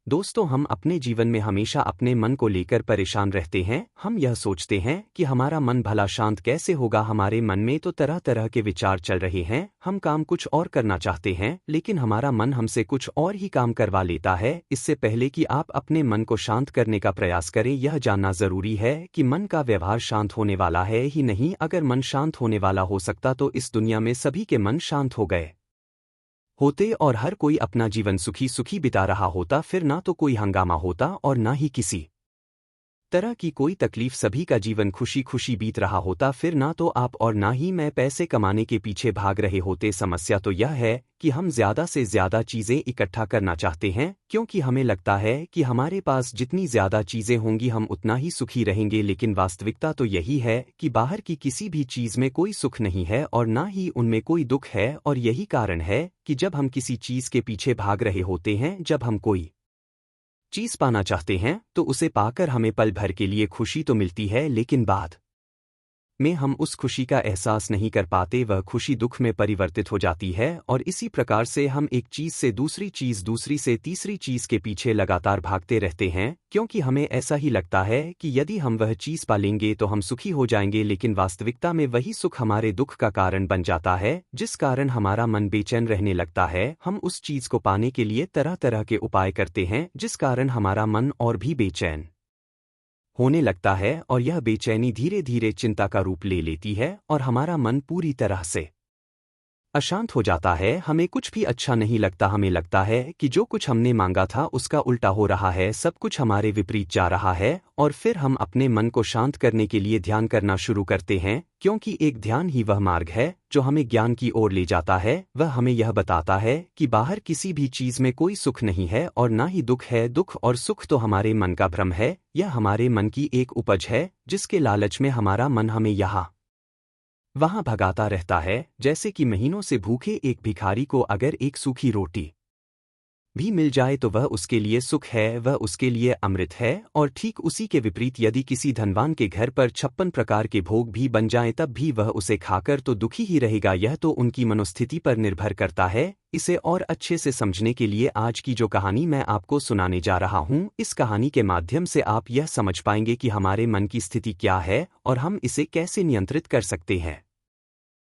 दोस्तों, हम अपने जीवन में हमेशा अपने मन को लेकर परेशान रहते हैं। हम यह सोचते हैं कि हमारा मन भला शांत कैसे होगा। हमारे मन में तो तरह तरह के विचार चल रहे हैं। हम काम कुछ और करना चाहते हैं, लेकिन हमारा मन हमसे कुछ और ही काम करवा लेता है। इससे पहले कि आप अपने मन को शांत करने का प्रयास करें, यह जानना जरूरी है कि मन का व्यवहार शांत होने वाला है ही नहीं। अगर मन शांत होने वाला हो सकता तो इस दुनिया में सभी के मन शांत हो गए होते और हर कोई अपना जीवन सुखी सुखी बिता रहा होता। फिर ना तो कोई हंगामा होता और ना ही किसी तरह की कोई तकलीफ। सभी का जीवन खुशी खुशी बीत रहा होता। फिर ना तो आप और ना ही मैं पैसे कमाने के पीछे भाग रहे होते। समस्या तो यह है कि हम ज्यादा से ज्यादा चीजें इकट्ठा करना चाहते हैं, क्योंकि हमें लगता है कि हमारे पास जितनी ज्यादा चीजें होंगी हम उतना ही सुखी रहेंगे। लेकिन वास्तविकता तो यही है कि बाहर की किसी भी चीज में कोई सुख नहीं है और ना ही उनमें कोई दुख है। और यही कारण है कि जब हम किसी चीज के पीछे भाग रहे होते हैं, जब हम कोई चीज पाना चाहते हैं, तो उसे पाकर हमें पल भर के लिए खुशी तो मिलती है, लेकिन बाद में हम उस खुशी का एहसास नहीं कर पाते। वह खुशी दुख में परिवर्तित हो जाती है और इसी प्रकार से हम एक चीज से दूसरी चीज, दूसरी से तीसरी चीज के पीछे लगातार भागते रहते हैं, क्योंकि हमें ऐसा ही लगता है कि यदि हम वह चीज पालेंगे तो हम सुखी हो जाएंगे। लेकिन वास्तविकता में वही सुख हमारे दुख का कारण बन जाता है, जिस कारण हमारा मन बेचैन रहने लगता है। हम उस चीज को पाने के लिए तरह तरह के उपाय करते हैं, जिस कारण हमारा मन और भी बेचैन होने लगता है और यह बेचैनी धीरे धीरे चिंता का रूप ले लेती है और हमारा मन पूरी तरह से अशांत हो जाता है। हमें कुछ भी अच्छा नहीं लगता। हमें लगता है कि जो कुछ हमने मांगा था उसका उल्टा हो रहा है, सब कुछ हमारे विपरीत जा रहा है। और फिर हम अपने मन को शांत करने के लिए ध्यान करना शुरू करते हैं, क्योंकि एक ध्यान ही वह मार्ग है जो हमें ज्ञान की ओर ले जाता है। वह हमें यह बताता है कि बाहर किसी भी चीज में कोई सुख नहीं है और ना ही दुख है। दुख और सुख तो हमारे मन का भ्रम है। यह हमारे मन की एक उपज है, जिसके लालच में हमारा मन हमें यहाँ वहां भगाता रहता है। जैसे कि महीनों से भूखे एक भिखारी को अगर एक सूखी रोटी भी मिल जाए तो वह उसके लिए सुख है, वह उसके लिए अमृत है। और ठीक उसी के विपरीत यदि किसी धनवान के घर पर 56 प्रकार के भोग भी बन जाएं, तब भी वह उसे खाकर तो दुखी ही रहेगा। यह तो उनकी मनोस्थिति पर निर्भर करता है। इसे और अच्छे से समझने के लिए आज की जो कहानी मैं आपको सुनाने जा रहा हूँ, इस कहानी के माध्यम से आप यह समझ पाएंगे कि हमारे मन की स्थिति क्या है और हम इसे कैसे नियंत्रित कर सकते हैं।